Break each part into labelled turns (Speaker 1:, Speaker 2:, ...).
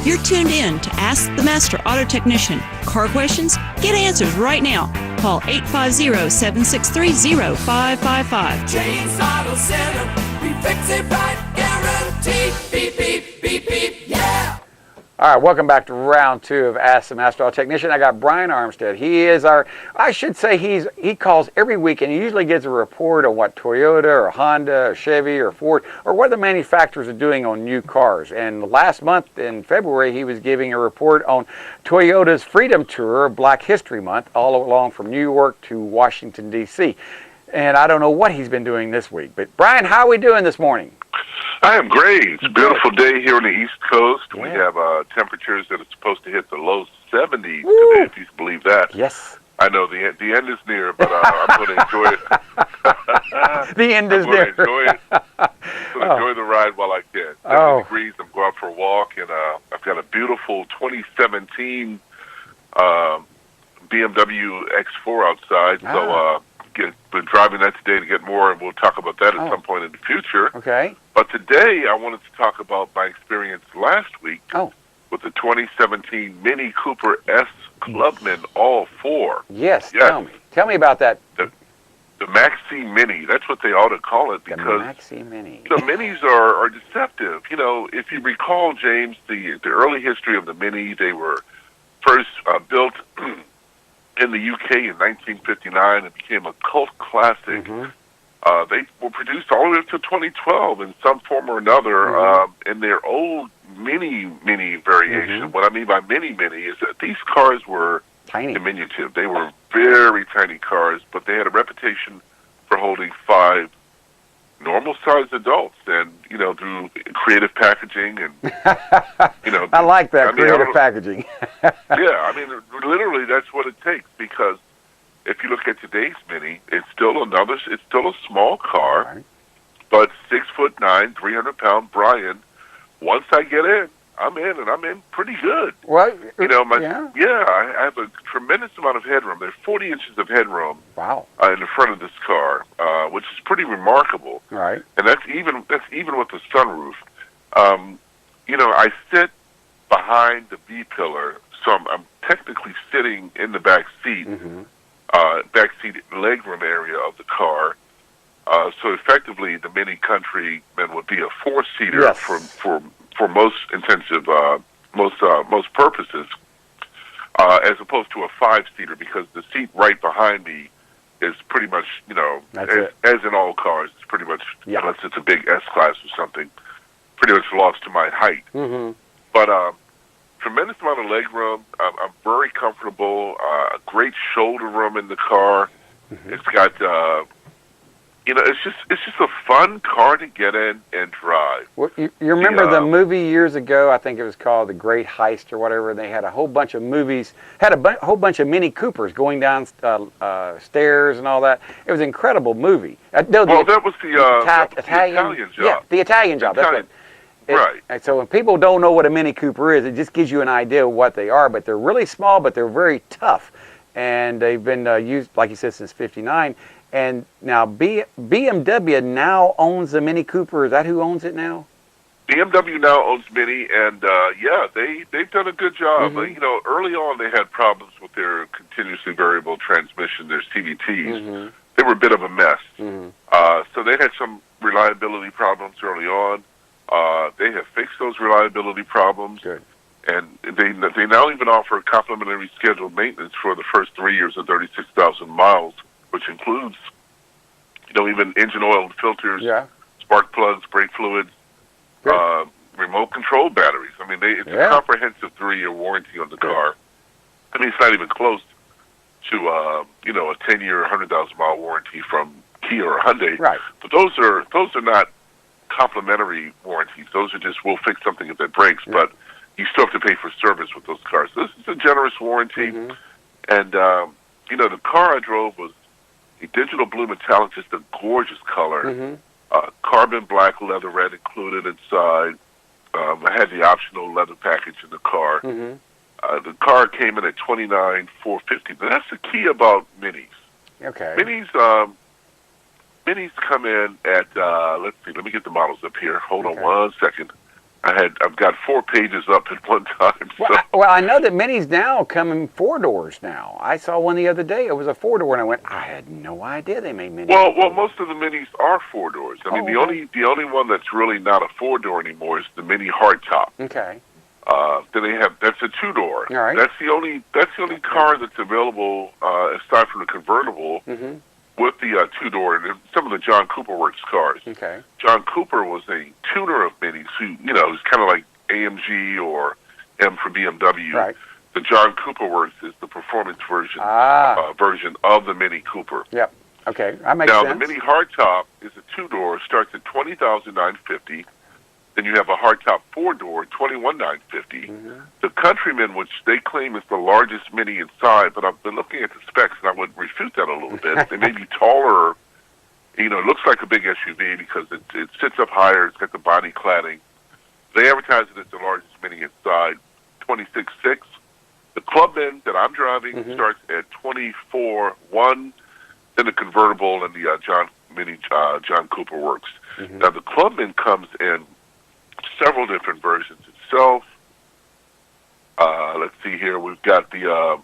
Speaker 1: You're tuned in to Ask the Master Auto Technician. Car questions? Get answers right now. Call 850-763-0555.
Speaker 2: James Auto Center, we fix it right, guaranteed. Beep, beep, beep, beep, yeah.
Speaker 3: All right, welcome back to round two of Ask the Master Auto Technician. I got Brian Armstead. He is I should say he calls every week, and he usually gives a report on what Toyota or Honda or Chevy or Ford or what the manufacturers are doing on new cars. And last month in February, he was giving a report on Toyota's Freedom Tour, Black History Month, all along from New York to Washington, D.C. And I don't know what he's been doing this week. But Brian, how are we doing this morning?
Speaker 4: I am great. It's a beautiful day here on the East Coast.
Speaker 3: Yeah.
Speaker 4: We have temperatures that are supposed to hit the low 70s today, if you can believe that.
Speaker 3: Yes.
Speaker 4: I know the end is near, but I'm going to enjoy it.
Speaker 3: The end is near.
Speaker 4: I'm going to enjoy the ride while I can. 70 degrees. I'm going out for a walk, and I've got a beautiful 2017 BMW X4 outside. So been driving that today to get more, and we'll talk about that at some point in the future.
Speaker 3: Okay.
Speaker 4: But today, I wanted to talk about my experience last week with the 2017 Mini Cooper S Clubman All 4.
Speaker 3: Yes. Tell me about that.
Speaker 4: The Maxi Mini, that's what they ought to call it, because
Speaker 3: the Maxi Mini.
Speaker 4: The Minis are deceptive. You know, if you recall, James, the early history of the Mini, they were first built in the UK in 1959 and became a cult classic.
Speaker 3: Mm-hmm.
Speaker 4: They were produced all the way up to 2012 in some form or another. In their old mini variation, what I mean by mini is that these cars were
Speaker 3: tiny,
Speaker 4: diminutive. They were very tiny cars, but they had a reputation for holding 5 normal-sized adults, and through creative packaging and
Speaker 3: I like that creative packaging.
Speaker 4: Yeah, literally that's what it takes, because if you look at today's Mini, it's still a small car, but 6'9", 300-pound Brian. Once I get in, I'm in, and I'm in pretty good.
Speaker 3: Well,
Speaker 4: I have a tremendous amount of headroom. There's 40 inches of headroom.
Speaker 3: Wow.
Speaker 4: In the front of this car, which is pretty remarkable.
Speaker 3: Right.
Speaker 4: And that's even with the sunroof. I sit behind the B pillar, so I'm technically sitting in the back seat. Back seat legroom area of the car. So effectively, the Mini Countryman would be a 4-seater for most intensive most purposes, as opposed to a 5-seater, because the seat right behind me is pretty much as in all cars, it's pretty much unless it's a big S class or something, pretty much lost to my height. But tremendous amount of leg room. I'm very comfortable. Great shoulder room in the car. It's got, it's just a fun car to get in and drive.
Speaker 3: Well, you remember the movie years ago? I think it was called The Great Heist or whatever. They had a whole bunch of movies, had a whole bunch of Mini Coopers going down stairs and all that. It was an incredible movie.
Speaker 4: That was the Italian Job.
Speaker 3: Yeah, the Italian Job. That's what. Right. So when people don't know what a Mini Cooper is, it just gives you an idea of what they are. But they're really small, but they're very tough. And they've been used, like you said, since '59. And now BMW now owns the Mini Cooper. Is that who owns it now?
Speaker 4: BMW now owns Mini, and they've done a good job. Early on they had problems with their continuously variable transmission, their CVTs. They were a bit of a mess. So they had some reliability problems early on. They have fixed those reliability problems. Good. And they now even offer complimentary scheduled maintenance for the first 3 years of 36,000 miles, which includes, even engine oil and filters, spark plugs, brake fluids, remote control batteries. It's a comprehensive 3-year warranty on the car. It's not even close to a 10-year, 100,000-mile warranty from Kia or Hyundai. Right. But those are not complimentary warranties. Those are just, we'll fix something if it breaks, but you still have to pay for service with those cars. So this is a generous warranty. And, the car I drove was a digital blue metallic, just a gorgeous color. Carbon black leather red included inside. I had the optional leather package in the car. The car came in at $29,450. But that's the key about Minis.
Speaker 3: Okay.
Speaker 4: Minis come in at, let's see, let me get the models up here. Hold on one second. I've got 4 pages up at one time. So.
Speaker 3: Well, I know that Minis now come in 4 doors now. I saw one the other day. It was a 4 door, and I went, I had no idea they made Minis.
Speaker 4: Well, most of the Minis are 4 doors. I mean,
Speaker 3: okay.
Speaker 4: the only one that's really not a 4 door anymore is the Mini hardtop.
Speaker 3: Okay.
Speaker 4: Then that's a 2 door.
Speaker 3: All right.
Speaker 4: That's the only car that's available aside from the convertible.
Speaker 3: Mm-hmm.
Speaker 4: With the 2 door and some of the John Cooper Works cars.
Speaker 3: Okay.
Speaker 4: John Cooper was a tuner of Minis who, is kind of like AMG or M for BMW.
Speaker 3: Right.
Speaker 4: The John Cooper Works is the performance version of the Mini Cooper.
Speaker 3: Yep. Okay. That makes
Speaker 4: sense.
Speaker 3: sense.
Speaker 4: The Mini hardtop is a 2 door, starts at $20,950. Then you have a hardtop 4 door, $21,950.
Speaker 3: Mm-hmm.
Speaker 4: The Countryman, which they claim is the largest Mini inside, but I've been looking at the specs and I would refute that a little bit. They may be taller. It looks like a big SUV because it sits up higher. It's got the body cladding. They advertise it as the largest Mini inside, $26,600. The Clubman that I'm driving starts at $24,100. Then the convertible and the John Cooper Works. Mm-hmm. Now the Clubman comes in several different versions itself. Let's see here. We've got the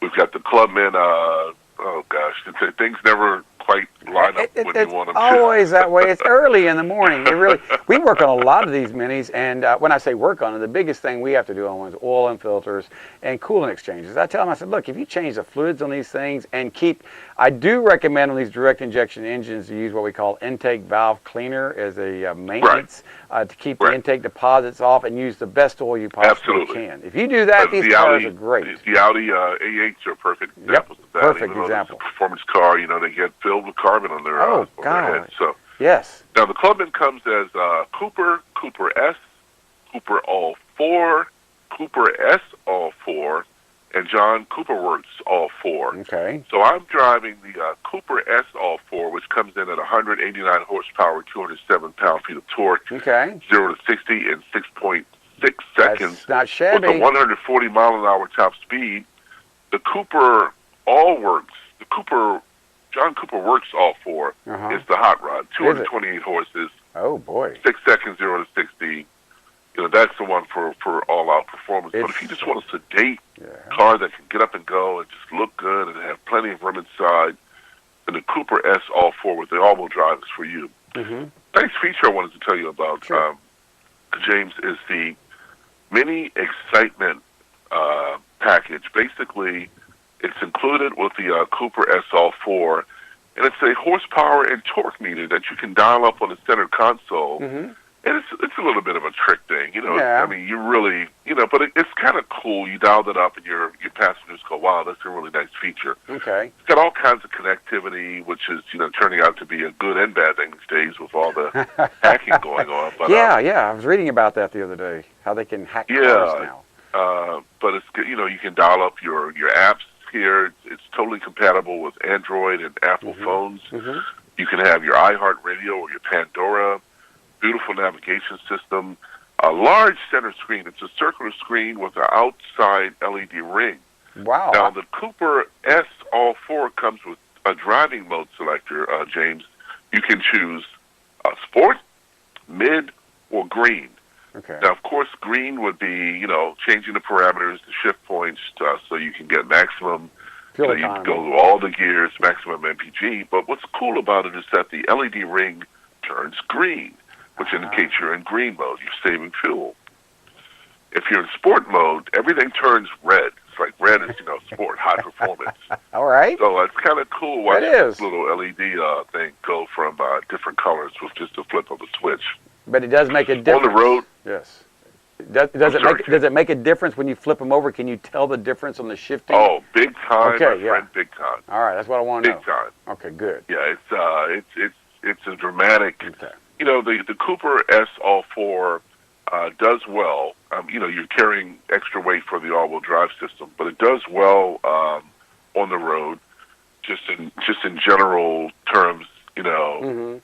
Speaker 4: Clubman. Oh gosh, things never quite line up when you want them to.
Speaker 3: It's always that way. It's early in the morning. We work on a lot of these Minis, and when I say work on it, the biggest thing we have to do on one is oil and filters and coolant exchanges. I tell them, I said, look, if you change the fluids on these things and I do recommend on these direct injection engines to use what we call intake valve cleaner as a maintenance to keep the intake deposits off and use the best oil you possibly can. If you do that, these cars are great.
Speaker 4: The Audi A8s are perfect examples of that.
Speaker 3: Perfect example.
Speaker 4: It's a performance car, they get filled with carbon on their head. So
Speaker 3: yes.
Speaker 4: Now the Clubman comes as Cooper, Cooper S, Cooper All 4, Cooper S All 4, and John Cooper Works All 4.
Speaker 3: Okay.
Speaker 4: So I'm driving the Cooper S All 4, which comes in at 189 horsepower, 207 pound-feet of torque.
Speaker 3: Okay.
Speaker 4: 0 to 60 in 6.6 seconds.
Speaker 3: That's not shabby.
Speaker 4: With a 140 mile an hour top speed. The Cooper All Works, John Cooper Works All 4 is the hot rod, 228 horses.
Speaker 3: Oh boy.
Speaker 4: 6 seconds, 0 to 60. That's the one for all-out performance. But if you just want a sedate car that can get up and go and just look good and have plenty of room inside, then the Cooper S All 4 with the all-wheel drive is for you.
Speaker 3: Mm-hmm.
Speaker 4: Nice feature I wanted to tell you about, James, is the Mini Excitement package. Basically, it's included with the Cooper S All 4, and it's a horsepower and torque meter that you can dial up on the center console. Mm-hmm. And it's a little bit of a trick thing, I mean, you really, but it's kind of cool. You dialed it up, and your passengers go, "Wow, that's a really nice feature."
Speaker 3: Okay.
Speaker 4: It's got all kinds of connectivity, which is turning out to be a good and bad thing these days with all the hacking going on. But
Speaker 3: I was reading about that the other day. How they can hack cars now.
Speaker 4: But it's you can dial up your apps here. It's totally compatible with Android and Apple phones. Mm-hmm. You can have your iHeartRadio or your Pandora. Beautiful navigation system, a large center screen. It's a circular screen with an outside LED ring.
Speaker 3: Wow.
Speaker 4: Now, the Cooper S All 4 comes with a driving mode selector, James. You can choose sport, mid, or green.
Speaker 3: Okay.
Speaker 4: Now, of course, green would be, changing the parameters, the shift points, so you can get maximum. You go through all the gears, maximum MPG. But what's cool about it is that the LED ring turns green, which indicates you're in green mode. You're saving fuel. If you're in sport mode, everything turns red. It's like red is, sport, high performance.
Speaker 3: All right.
Speaker 4: So it's kind of cool watching this little LED thing go from different colors with just a flip of a switch.
Speaker 3: But it does make a difference.
Speaker 4: On the road.
Speaker 3: Yes. Does it make a difference when you flip them over? Can you tell the difference on the shifting?
Speaker 4: Oh, big time,
Speaker 3: okay,
Speaker 4: my friend, big time.
Speaker 3: All right, that's what I want to know.
Speaker 4: Big time.
Speaker 3: Okay, good.
Speaker 4: Yeah, it's a dramatic. Okay. The Cooper S All 4 does well. You're carrying extra weight for the all-wheel drive system, but it does well on the road. Just in general terms,
Speaker 3: Mm-hmm.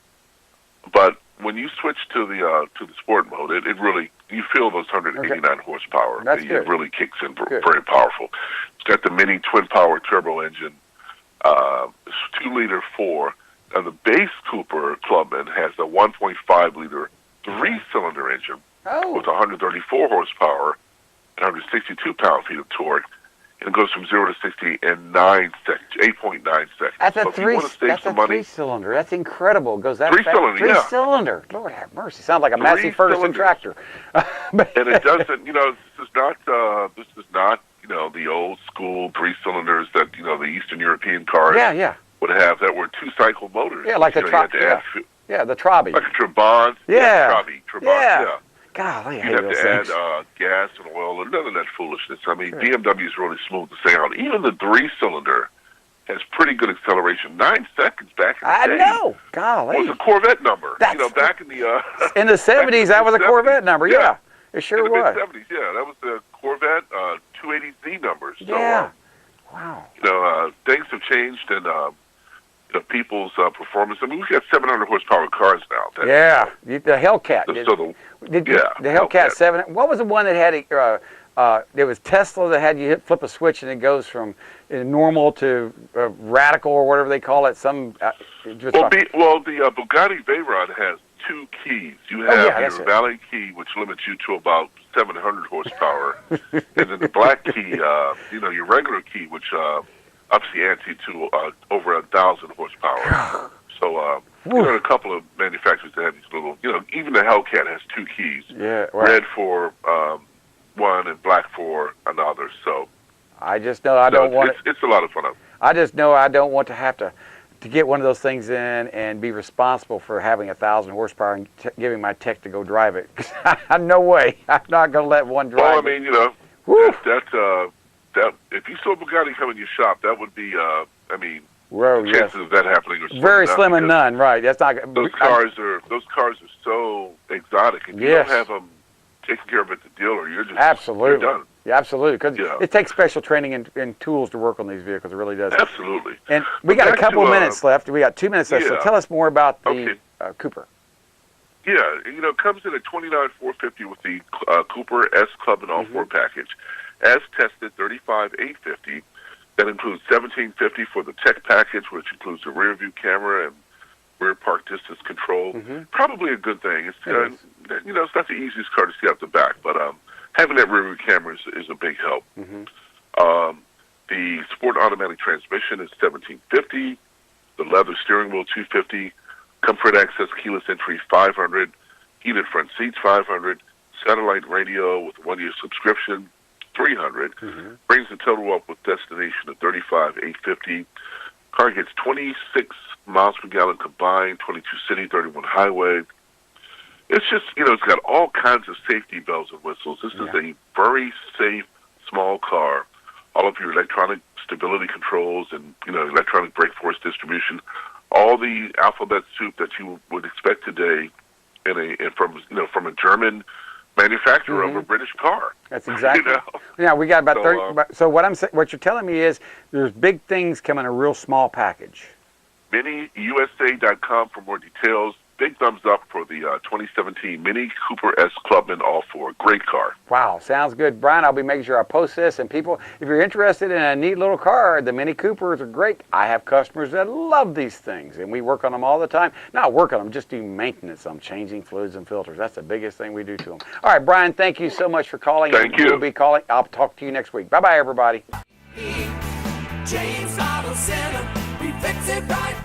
Speaker 4: But when you switch to the sport mode, it really you feel those 189 horsepower.
Speaker 3: That's
Speaker 4: it
Speaker 3: good.
Speaker 4: Really kicks in very powerful. It's got the Mini twin power turbo engine. It's 2-liter 4. Now, the base Cooper Clubman has a 1.5-liter 3-cylinder engine
Speaker 3: Oh.
Speaker 4: with 134 horsepower and 162 pound-feet of torque. And it goes from 0 to 60 in 8.9 seconds.
Speaker 3: That's a
Speaker 4: so if you want to save some money,
Speaker 3: 3-cylinder. That's incredible. It goes that
Speaker 4: Three-cylinder,
Speaker 3: fast.
Speaker 4: yeah.
Speaker 3: 3-cylinder. Lord have mercy. Sounds like a Massey Ferguson tractor.
Speaker 4: and it doesn't, this is not, the old school 3-cylinders that, the Eastern European cars
Speaker 3: Yeah.
Speaker 4: would have that were 2-cycle motors.
Speaker 3: Yeah, like the Trabant. Yeah, the Trabant.
Speaker 4: Like a Trabant.
Speaker 3: Yeah.
Speaker 4: Trabant,
Speaker 3: Yeah. Golly, I hate
Speaker 4: You'd have
Speaker 3: those
Speaker 4: to
Speaker 3: things.
Speaker 4: add gas and oil and none of that foolishness. I mean, BMW is really smooth to sound. Even the 3-cylinder has pretty good acceleration. 9 seconds back in the
Speaker 3: I
Speaker 4: day.
Speaker 3: know. Golly.
Speaker 4: Was a Corvette number.
Speaker 3: That's-
Speaker 4: Back in the...
Speaker 3: In the 70s, that was a Corvette number. Yeah. It sure
Speaker 4: in the
Speaker 3: was.
Speaker 4: mid-70s, yeah. That was the Corvette 280Z numbers. So,
Speaker 3: Yeah. Wow.
Speaker 4: things have changed in people's performance. I mean, we've got 700 horsepower cars now.
Speaker 3: Yeah. The Hellcat.
Speaker 4: So
Speaker 3: The Hellcat
Speaker 4: Hellcat.
Speaker 3: 7. What was the one that had there was Tesla that had you flip a switch and it goes from normal to radical or whatever they call it.
Speaker 4: the Bugatti Veyron has 2 keys. You have your valet key, which limits you to about 700 horsepower, and then the black key, your regular key, which ups the ante to over 1,000 horsepower. So, a couple of manufacturers that have these little, even the Hellcat has 2 keys.
Speaker 3: Yeah, right.
Speaker 4: Red for one and black for another. So
Speaker 3: I just know I don't want
Speaker 4: it's a lot of fun.
Speaker 3: I just know I don't want to have to get one of those things in and be responsible for having 1,000 horsepower and giving my tech to go drive it. No way. I'm not going to let one drive.
Speaker 4: Well, I mean, that if you saw Bugatti come in your shop, that would be, chances of that happening are
Speaker 3: very slim and none. Right? That's not.
Speaker 4: Those cars are so exotic, and you don't have them taken care of at the dealer. You're just
Speaker 3: absolutely
Speaker 4: you're done.
Speaker 3: Yeah, absolutely. Because it takes special training and tools to work on these vehicles. It really does.
Speaker 4: Absolutely.
Speaker 3: And we got a couple of minutes left. We got 2 minutes left. So tell us more about the Cooper.
Speaker 4: Yeah, it comes in at $29,450 with the Cooper S Club and All 4 package. As tested, $35,850. That includes $17,50 for the tech package, which includes a rear view camera and rear park distance control. Probably a good thing. It's it's not the easiest car to see out the back, but having that rear view camera is a big help. The sport automatic transmission is $1,750. The leather steering wheel $250. Comfort access keyless entry $500. Heated front seats $500. Satellite radio with a 1-year subscription $300. Brings the total up with destination to $35,850. Car gets 26 miles per gallon combined, 22 city, 31 highway. It's just, it's got all kinds of safety bells and whistles. This is a very safe, small car. All of your electronic stability controls and, electronic brake force distribution, all the alphabet soup that you would expect today from a German manufacturer of a British car.
Speaker 3: That's exactly. Yeah, we got about 30. So what you're telling me is there's big things come in a real small package.
Speaker 4: MiniUSA.com for more details. Big thumbs up for the 2017 Mini Cooper S Clubman All 4. Great car.
Speaker 3: Wow, sounds good. Brian, I'll be making sure I post this. And people, if you're interested in a neat little car, the Mini Coopers are great. I have customers that love these things, and we work on them all the time. Not work on them, just do maintenance on them, changing fluids and filters. That's the biggest thing we do to them. All right, Brian, thank you so much for calling.
Speaker 4: Thank you.
Speaker 3: We'll be calling. I'll talk to you next week. Bye-bye, everybody.
Speaker 2: James Auto Center, we fix it right.